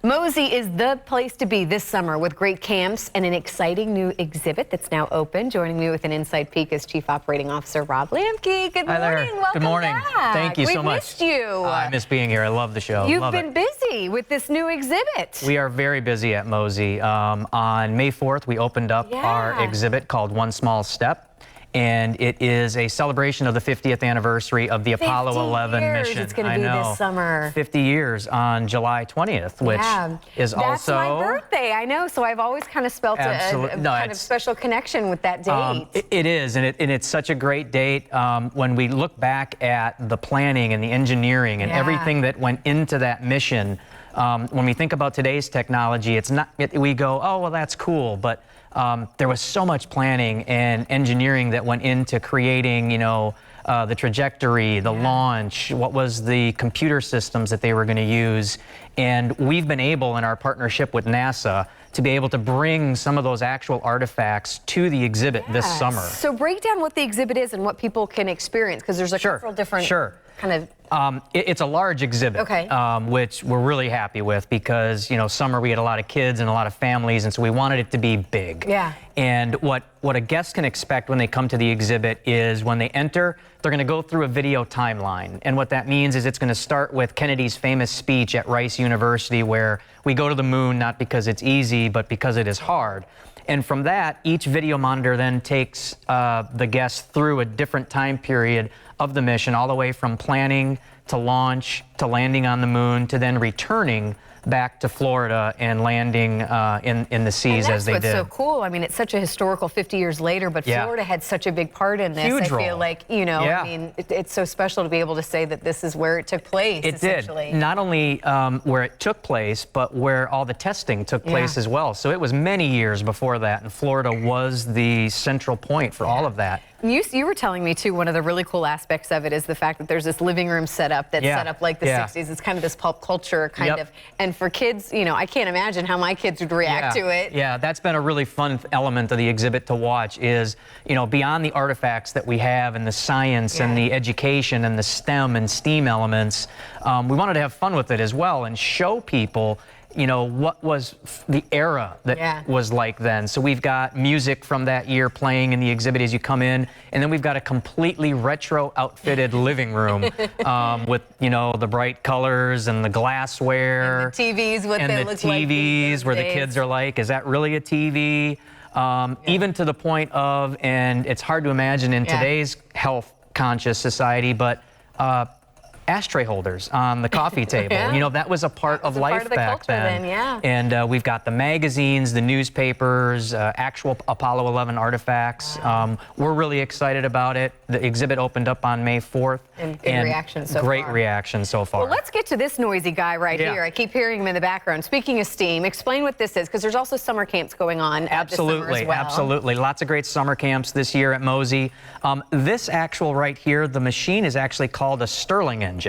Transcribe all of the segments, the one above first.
Mosi is the place to be this summer with great camps and an exciting new exhibit that's now open. Joining me with an inside peek is Chief Operating Officer Rob Lamke. Good morning. Hi there. Welcome Good morning. back. Thank you so much. We missed you. I miss being here. I love the show. You've been busy with this new exhibit. We are very busy at Mosi. On May 4th, we opened up our exhibit called One Small Step. And it is a celebration of the 50th anniversary of the Apollo 11 mission. It's going to be this summer. 50 years on July 20th, which is That's also... my birthday, I know, so I've always kind of felt a kind of special connection with that date. It is, and it's such a great date. When we look back at the planning and the engineering and everything that went into that mission, when we think about today's technology, it's not, we go, oh, well, that's cool, but there was so much planning and engineering that went into creating, the trajectory, the launch, what was the computer systems that they were going to use. And we've been able, in our partnership with NASA, to be able to bring some of those actual artifacts to the exhibit this summer. So break down what the exhibit is and what people can experience, because there's several different kind of... It's a large exhibit, which we're really happy with because, summer we had a lot of kids and a lot of families, and so we wanted it to be big. And what a guest can expect when they come to the exhibit is when they enter, they're going to go through a video timeline. And what that means is it's going to start with Kennedy's famous speech at Rice University, where we go to the moon not because it's easy, but because it is hard. And from that, each video monitor then takes the guest through a different time period of the mission, all the way from planning to launch to landing on the moon to then returning back to Florida and landing in the seas as they did. That's what's so cool. I mean, it's such a historical 50 years later, but Florida had such a big part in this. Huge I feel like, I mean, it's so special to be able to say that this is where it took place, essentially. It did. Not only where it took place, but where all the testing took place as well. So it was many years before that, and Florida was the central point for all of that. You were telling me, too, one of the really cool aspects of it is the fact that there's this living room setup that's set up like the 60s. It's kind of this pulp culture kind of. And for kids, I can't imagine how my kids would react to it. Yeah, that's been a really fun element of the exhibit to watch is, beyond the artifacts that we have and the science and the education and the STEM and STEAM elements, we wanted to have fun with it as well and show people what was the era that was like then. So we've got music from that year playing in the exhibit as you come in, and then we've got a completely retro outfitted living room with, the bright colors and the glassware. And the TVs, what they look like. And the TVs where the kids are like, is that really a TV? Even to the point of, and it's hard to imagine in today's health-conscious society, but ashtray holders on the coffee table. That was a part of life back then. And we've got the magazines, the newspapers, actual Apollo 11 artifacts. We're really excited about it. The exhibit opened up on May 4th. And good reaction so far. Great reaction so far. Well, let's get to this noisy guy right here. I keep hearing him in the background. Speaking of STEAM, explain what this is, because there's also summer camps going on this summer as well. Absolutely. Lots of great summer camps this year at Mosi. This actual right here, the machine is actually called a Stirling Engine.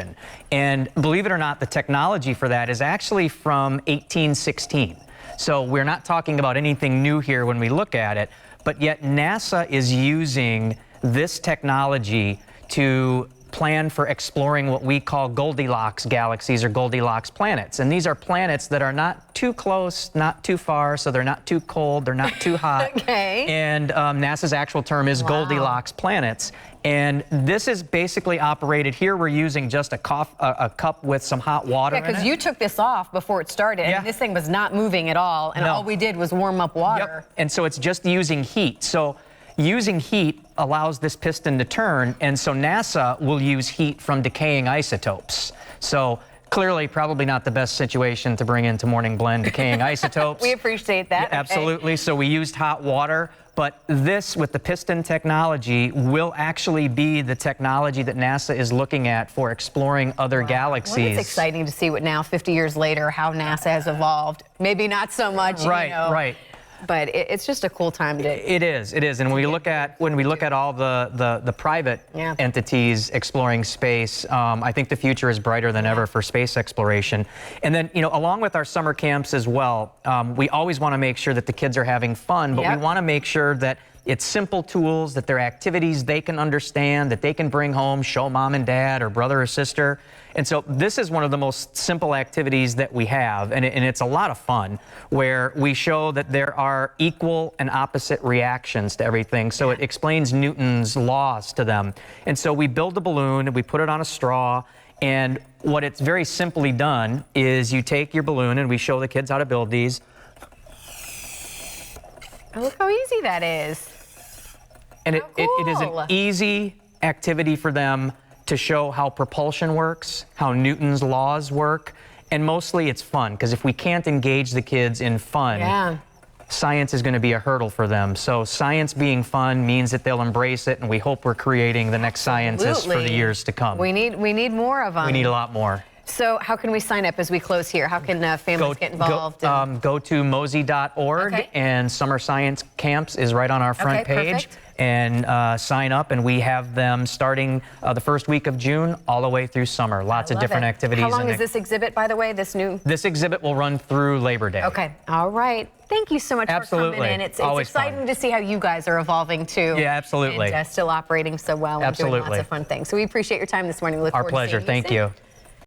And believe it or not, the technology for that is actually from 1816. So we're not talking about anything new here when we look at it, but yet NASA is using this technology to plan for exploring what we call Goldilocks galaxies or Goldilocks planets. And these are planets that are not too close, not too far, so they're not too cold, they're not too hot. And NASA's actual term is Goldilocks planets. And this is basically operated here. We're using just a cup with some hot water in it. Because you took this off before it started, and this thing was not moving at all, and all we did was warm up water. And so it's just using heat. So using heat allows this piston to turn, and so NASA will use heat from decaying isotopes. So clearly, probably not the best situation to bring into Morning Blend, decaying isotopes. We appreciate that. Absolutely. So we used hot water, but this, with the piston technology, will actually be the technology that NASA is looking at for exploring other galaxies. Well, it's exciting to see what now, 50 years later, how NASA has evolved. Maybe not so much, Right. But it's just a cool time to. It is. And when we look at all the private entities exploring space, I think the future is brighter than ever for space exploration. And then along with our summer camps as well, we always want to make sure that the kids are having fun, but we want to make sure that it's simple tools, that they're activities they can understand, that they can bring home, show mom and dad or brother or sister. And so this is one of the most simple activities that we have, and it's a lot of fun, where we show that there are equal and opposite reactions to everything. So it explains Newton's laws to them. And so we build the balloon and we put it on a straw, and what it's very simply done is you take your balloon, and we show the kids how to build these. Oh, look how easy that is. And it is an easy activity for them to show how propulsion works, how Newton's laws work, and mostly it's fun, because if we can't engage the kids in fun, science is going to be a hurdle for them. So science being fun means that they'll embrace it, and we hope we're creating the next scientists for the years to come. We need more of them. We need a lot more. So how can we sign up as we close here? How can families get involved? Go to mosi.org, and Summer Science Camps is right on our front page. Perfect. And sign up, and we have them starting the first week of June all the way through summer. Lots of different activities. How long is this exhibit, by the way, This exhibit will run through Labor Day. Okay, all right. Thank you so much for coming in. It's exciting to see how you guys are evolving too. Yeah, absolutely. And still operating so well and doing lots of fun things. So we appreciate your time this morning. Look Our forward to seeing pleasure. you Thank soon. you.